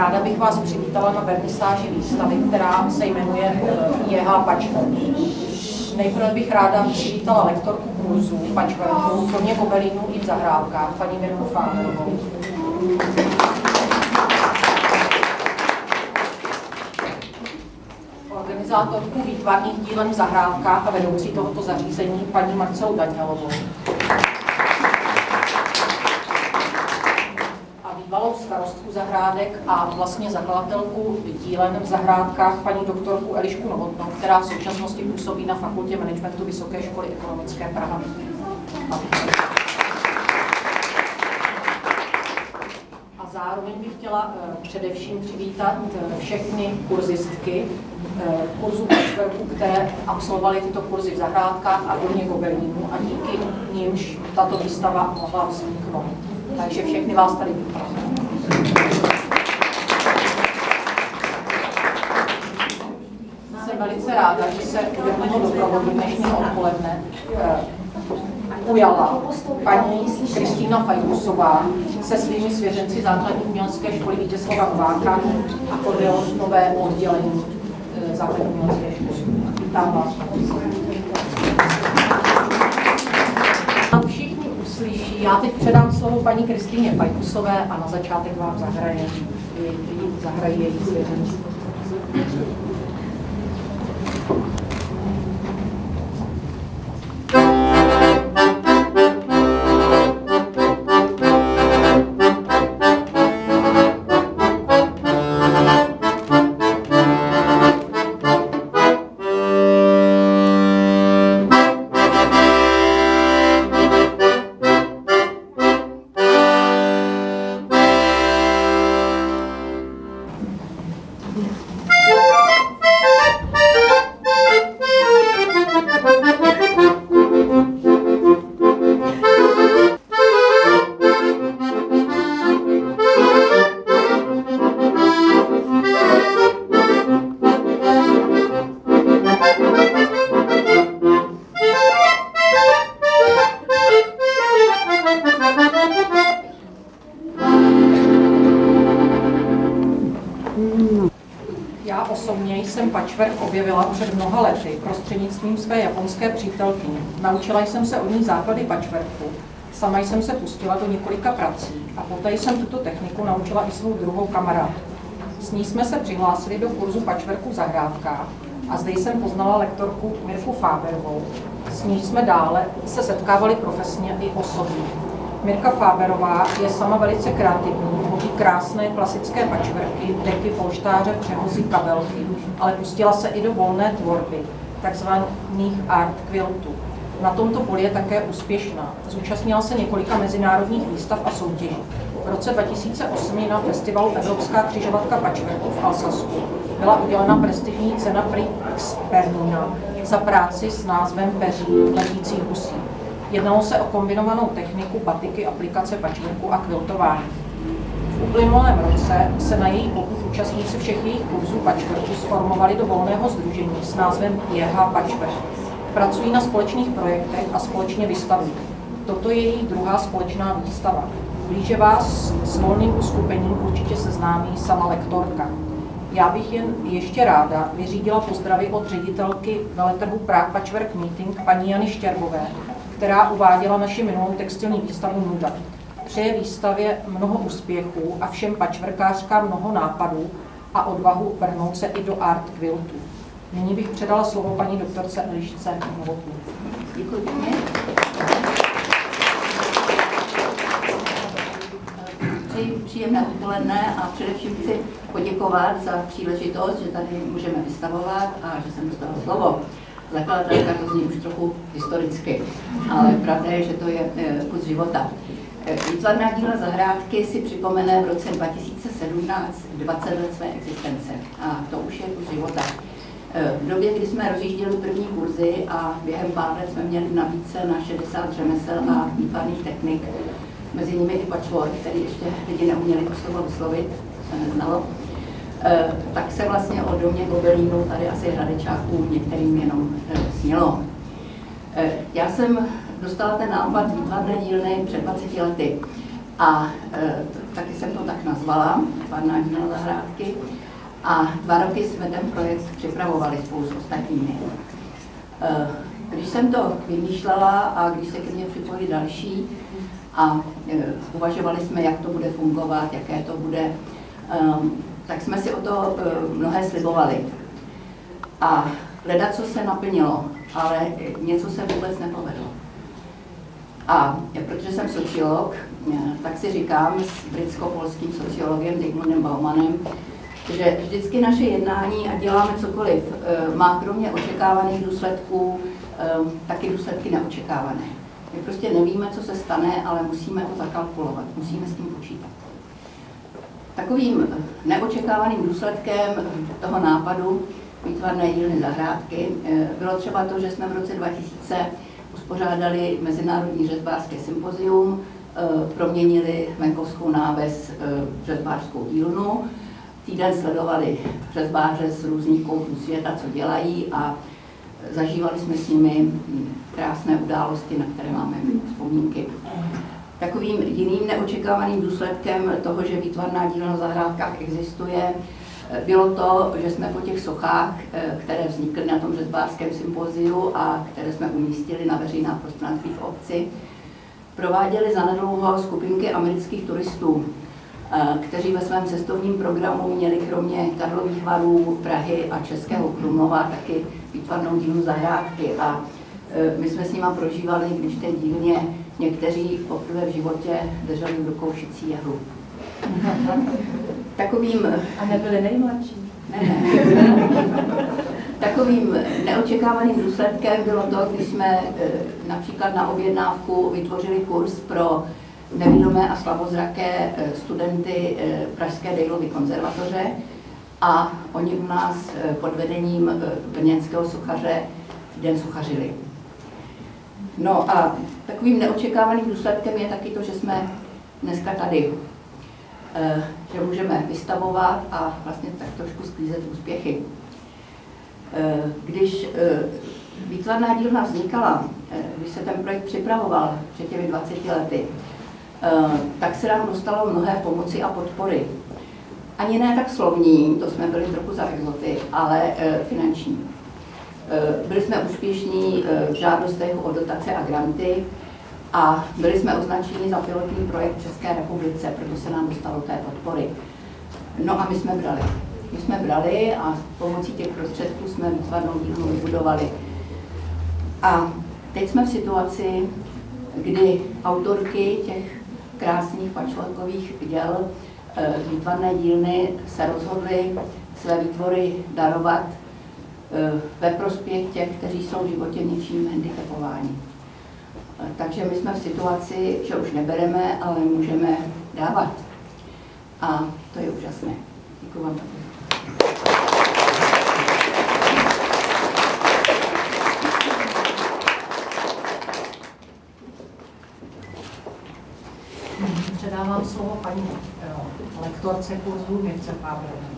Ráda bych vás přivítala na vernisáži výstavy, která se jmenuje J.H. Patchwork. Nejprve bych ráda přivítala lektorku kurzu Patchworku, kromě gobelínů i v zahrádkách, paní Mirku Fáberovou. Organizátorku výtvarných dílen v zahrádkách a vedoucí tohoto zařízení, paní Marcelu Danielovou. Bývalou starostku zahrádek a vlastně zakladatelku dílen v zahrádkách paní doktorku Elišku Novotnou, která v současnosti působí na Fakultě managementu Vysoké školy ekonomické Praha. A zároveň bych chtěla především přivítat všechny kurzistky kurzu Patchworku, které absolvovaly tyto kurzy v zahrádkách a v domě gobelínů a díky nimž tato výstava mohla vzniknout. Takže všechny vás tady vítám. Jsem velice ráda, že se hudebního doprovodu dnešního odpoledne ujala paní Kristýna Fajkusová se svými svěřenci základní umělecké školy Vítězslava Nováka a akordeonové oddělení základní umělecké školy. Vítám vás. Všichni uslyší. Já teď předám slovo paní Kristýně Fajkusové a na začátek vám zahraje její svěřenci. Patchwork objevila před mnoha lety prostřednictvím své japonské přítelkyně. Naučila jsem se od ní základy patchworku, sama jsem se pustila do několika prací a poté jsem tuto techniku naučila i svou druhou kamarádku. S ní jsme se přihlásili do kurzu patchworku v zahrádkách a zde jsem poznala lektorku Mirku Fáberovou. S ní jsme dále se setkávali profesně i osobně. Mirka Fáberová je sama velice kreativní, tvoří krásné klasické patchworky, deky, polštáře, přehozy, kabelky, ale pustila se i do volné tvorby, takzvaných art quiltů. Na tomto poli je také úspěšná. Zúčastnila se několika mezinárodních výstav a soutěží. V roce 2008 na festivalu Evropská křižovatka patchworku v Alsasku byla udělena prestižní cena Prix Bernina za práci s názvem Peří letících husí. Jednalo se o kombinovanou techniku batiky, aplikace patchworku a quiltování. V uplynulém roce se na její popud účastníci všech jejich kurzů patchworku sformovali do volného sdružení s názvem J.H. Patchwork. Pracují na společných projektech a společně vystavují. Toto je její druhá společná výstava. Blíže vás s volným uskupením určitě seznámí sama lektorka. Já bych jen ještě ráda vyřídila pozdravy od ředitelky veletrhu Prague Patchwork Meeting paní Jany Štěrbové, která uváděla naši minulou textilní výstavu Nuda. Přeje výstavě mnoho úspěchů a všem patchworkářkám mnoho nápadů a odvahu vrhnout se i do art quiltu. Nyní bych předala slovo paní doktorce Elišce Novotné. Děkuji pěkně. Přeji příjemné odpoledne a především chci poděkovat za příležitost, že tady můžeme vystavovat a že jsem dostala slovo. Zakladatelka to zní už trochu historicky, ale pravda je, že to je kus života. Výtvarná díla zahrádky si připomene v roce 2017 20 let své existence a to už je kus života. V době, kdy jsme rozjížděli první kurzy a během pár let jsme měli v nabídce na 60 řemesel a výtvarných technik, mezi nimi i patchwork, který ještě lidi neuměli to slovo vyslovit, to se neznalo, tak se vlastně o domě gobelínů tady asi hradečáků některým jenom snělo. Já jsem dostala ten nápad výtvarné dílny před 20 lety A taky jsem to tak nazvala, Výtvarná dílna zahrádky. A 2 roky jsme ten projekt připravovali spolu s ostatními. Když jsem to vymýšlela a když se ke mně připojili další a uvažovali jsme, jak to bude fungovat, jaké to bude, tak jsme si o to mnohé slibovali. A ledacos se naplnilo, ale něco se vůbec nepovedlo. A protože jsem sociolog, tak si říkám s britsko-polským sociologem Zygmuntem Baumanem, že vždycky naše jednání, a děláme cokoliv, má kromě očekávaných důsledků taky důsledky neočekávané. My prostě nevíme, co se stane, ale musíme to zakalkulovat, musíme s tím počítat. Takovým neočekávaným důsledkem toho nápadu Výtvarné dílny zahrádky bylo třeba to, že jsme v roce 2000 uspořádali Mezinárodní řezbářské sympozium, proměnili venkovskou náves v řezbářskou dílnu. Týden sledovali řezbáře z různých koutů světa, co dělají, a zažívali jsme s nimi krásné události, na které máme vzpomínky. Takovým jiným neočekávaným důsledkem toho, že Výtvarná dílna v zahrádkách existuje, bylo to, že jsme po těch sochách, které vznikly na tom řezbářském sympoziu a které jsme umístili na veřejná prostranství v obci, prováděli zanedlouho skupinky amerických turistů, kteří ve svém cestovním programu měli kromě Karlových Varů, Prahy a Českého Krumlova taky Výtvarnou dílnu zahrádky. A my jsme s nima prožívali, když té dílně někteří poprvé v životě drželi v rukou šicí jehlu. Takovým... A nebyli nejmladší? Ne. Takovým neočekávaným důsledkem bylo to, když jsme například na objednávku vytvořili kurz pro nevidomé a slabozraké studenty Pražské Dejlovy konzervatoře a oni u nás pod vedením brněnského sochaře den sochařili. No a takovým neočekávaným důsledkem je taky to, že jsme dneska tady, že můžeme vystavovat a vlastně tak trošku sklízet úspěchy. Když Výtvarná dílna vznikala, když se ten projekt připravoval před těmi 20 lety, tak se nám dostalo mnohé pomoci a podpory. Ani ne tak slovní, to jsme byli trochu za exoty, ale finanční. Byli jsme úspěšní v žádostech o dotace a granty a byli jsme označeni za pilotní projekt v České republice, proto se nám dostalo té podpory. No a my jsme brali a s pomocí těch prostředků jsme Výtvarnou dílnu vybudovali. A teď jsme v situaci, kdy autorky těch krásných patchworkových děl Výtvarné dílny se rozhodly své výtvory darovat ve prospěch těch, kteří jsou v životě něčím handicapováni. Takže my jsme v situaci, že už nebereme, ale můžeme dávat. A to je úžasné. Děkuji vám. Předávám slovo paní lektorce kurzu Mirce Fábrové.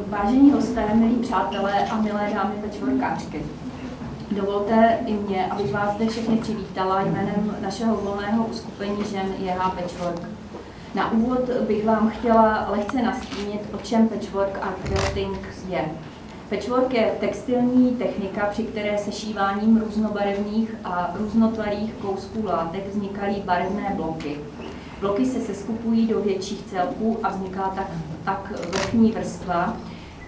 Vážení hosté, milí přátelé a milé dámy patchworkářky, dovolte i mě, abych vás zde všechny přivítala jménem našeho volného uskupení žen JH Patchwork. Na úvod bych vám chtěla lehce nastínit, o čem patchwork a quilting je. Patchwork je textilní technika, při které sešíváním různobarevných a různotvarých kousků látek vznikají barevné bloky. Bloky se seskupují do větších celků a vzniká tak vrchní vrstva,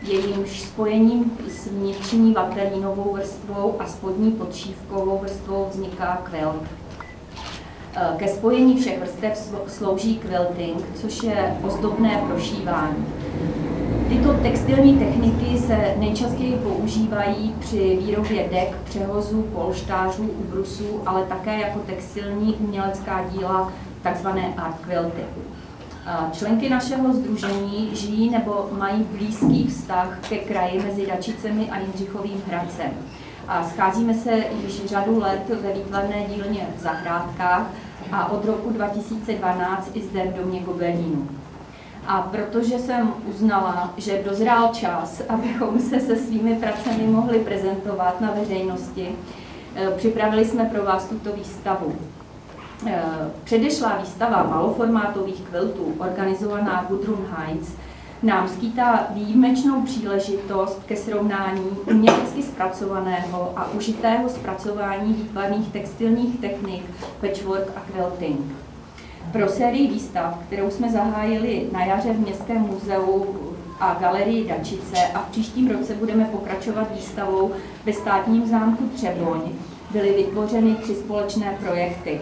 jejímž spojením s vnitřní vatelínovou vrstvou a spodní podšívkovou vrstvou vzniká quilt. Ke spojení všech vrstev slouží quilting, což je ozdobné prošívání. Tyto textilní techniky se nejčastěji používají při výrobě dek, přehozů, polštářů, ubrusů, ale také jako textilní umělecká díla, takzvané art quilty. Členky našeho sdružení žijí nebo mají blízký vztah ke kraji mezi Dačicemi a Jindřichovým Hradcem. A scházíme se již řadu let ve Výtvarné dílně v Zahrádkách a od roku 2012 i zde v domě Gobelínů. A protože jsem uznala, že dozrál čas, abychom se svými pracemi mohli prezentovat na veřejnosti, připravili jsme pro vás tuto výstavu. Předešlá výstava maloformátových kviltů, organizovaná Gudrun Heinz, nám skýtá výjimečnou příležitost ke srovnání umělecky zpracovaného a užitého zpracování výtvarných textilních technik patchwork a quilting. Pro sérii výstav, kterou jsme zahájili na jaře v Městském muzeu a galerii Dačice a v příštím roce budeme pokračovat výstavou ve Státním zámku Třeboň, byly vytvořeny 3 společné projekty.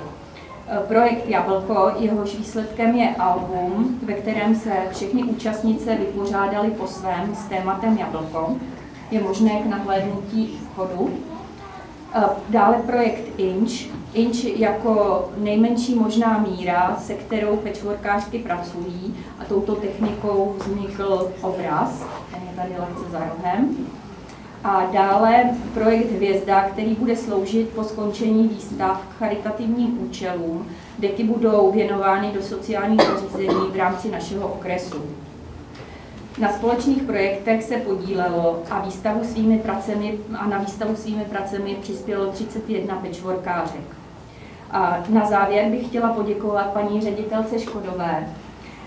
Projekt Jablko, jehož výsledkem je album, ve kterém se všechny účastnice vypořádaly po svém s tématem Jablko. Je možné k nahlédnutí vchodu. Dále projekt Inch. Inch jako nejmenší možná míra, se kterou patchworkářky pracují, a touto technikou vznikl obraz, ten je tady lehce za rohem. A dále projekt Hvězda, který bude sloužit po skončení výstav k charitativním účelům. Deky budou věnovány do sociálních zařízení v rámci našeho okresu. Na společných projektech se podílelo a na výstavu svými pracemi přispělo 31 patchworkářek. A na závěr bych chtěla poděkovat paní ředitelce Škodové,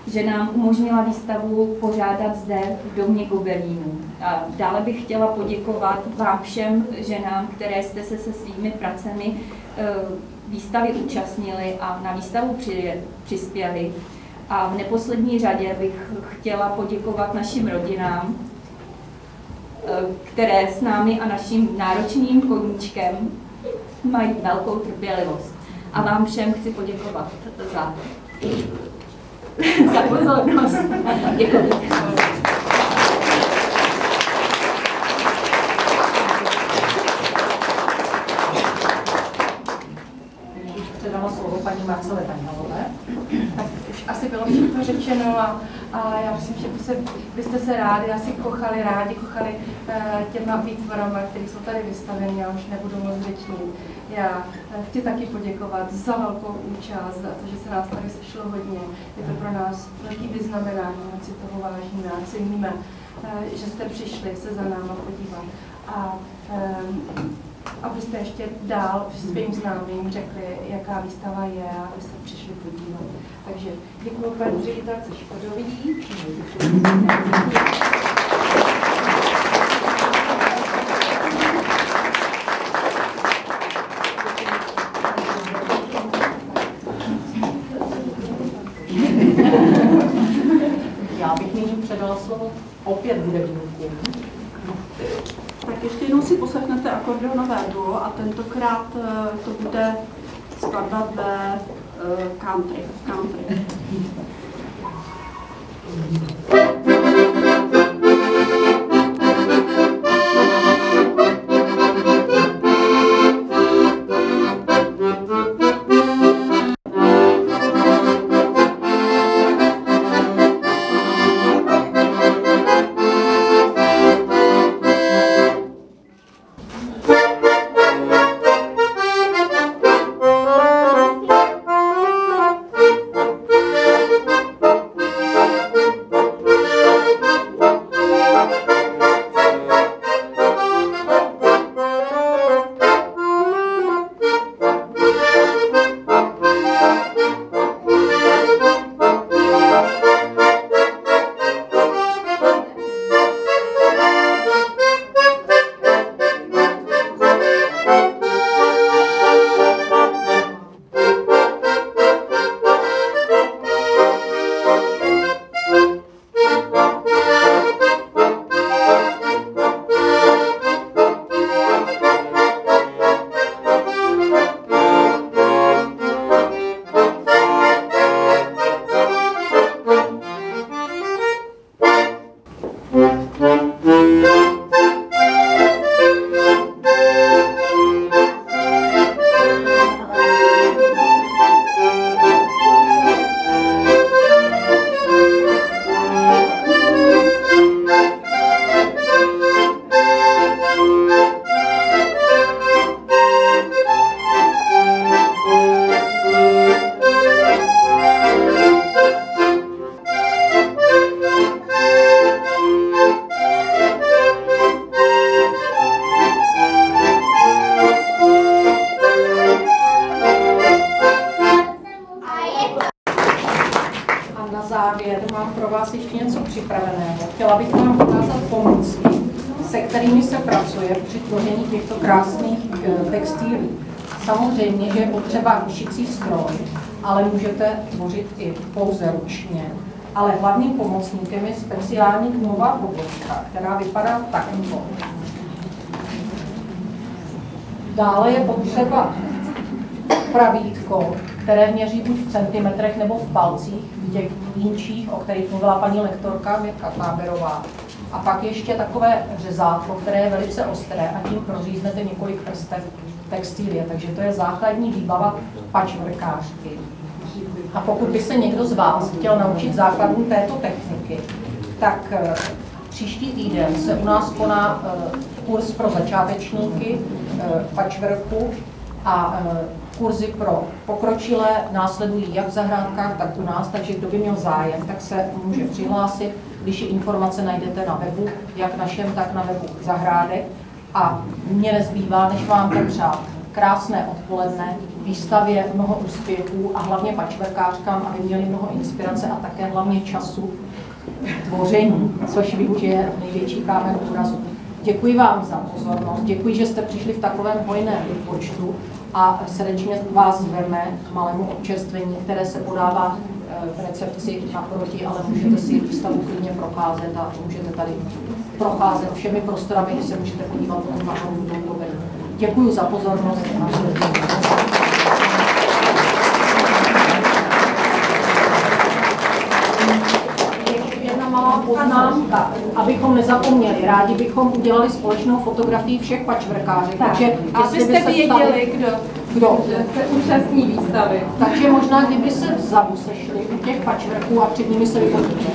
že nám umožnila výstavu pořádat zde v domě Gobelínů. A dále bych chtěla poděkovat vám všem ženám, které jste se svými pracemi výstavy účastnili a na výstavu přispěli. A v neposlední řadě bych chtěla poděkovat našim rodinám, které s námi a naším náročným koníčkem mají velkou trpělivost. A vám všem chci poděkovat za pozornost. Děkuji. Předala slovo paní Marcele Tanhalové. Tak už asi bylo všechno řečeno a já myslím, že byste se rádi kochali těma výtvarama, které jsou tady vystaveny, já už nebudu moc řečnit. Já chci taky poděkovat za velkou účast, za to, že se nás tady sešlo hodně. Je to pro nás velký vyznamenání, moc si toho vážíme a ceníme, že jste přišli se za náma podívat. A abyste ještě dál svým známým řekli, jaká výstava je, a aby se přišli podívat. Takže děkuji paní ředitelce Škodový. Já bych nyní předala slovo opět hudebníkům. Tak ještě jednou si poslechnete akordeonové duo a tentokrát to bude skladba ve country. závěr mám pro vás ještě něco připraveného. Chtěla bych vám ukázat pomůcky, se kterými se pracuje při tvoření těchto krásných textilí. Samozřejmě, že je potřeba šicí stroj, ale můžete tvořit i pouze ručně. Ale hlavním pomocníkem je speciální gumová pobočka, která vypadá takto. Dále je potřeba pravítko, které měří buď v centimetrech nebo v palcích, v těch inčích, o kterých mluvila paní lektorka Mirka Táberová. A pak ještě takové řezátko, které je velice ostré a tím proříznete několik vrstev textilie. Takže to je základní výbava patchworkářky. A pokud by se někdo z vás chtěl naučit základům této techniky, tak příští týden se u nás koná kurz pro začátečníky patchworku a kurzy pro pokročilé následují jak v zahrádkách, tak u nás, takže kdo by měl zájem, tak se může přihlásit. Když informace najdete na webu, jak našem, tak na webu zahrádek. A mně nezbývá, než vám popřát krásné odpoledne, výstavě mnoho úspěchů a hlavně patchworkářkám, aby měli mnoho inspirace a také hlavně času tvoření, což využije největší kámen úrazu. Děkuji vám za pozornost, děkuji, že jste přišli v takovém hojném počtu a srdečně vás zveme k malému občerstvení, které se podává v recepci naproti, ale můžete si výstavu klidně procházet a můžete tady procházet všemi prostorami, kde se můžete podívat na hodnotu. Děkuji za pozornost. Jedna malá poznámka, abychom nezapomněli. Rádi bychom udělali společnou fotografii všech patchworkářek. Takže abyste věděli, kdo se účastní výstavy. Takže možná, kdyby se vzadu sešli u těch patchworků a před nimi se vyfotili.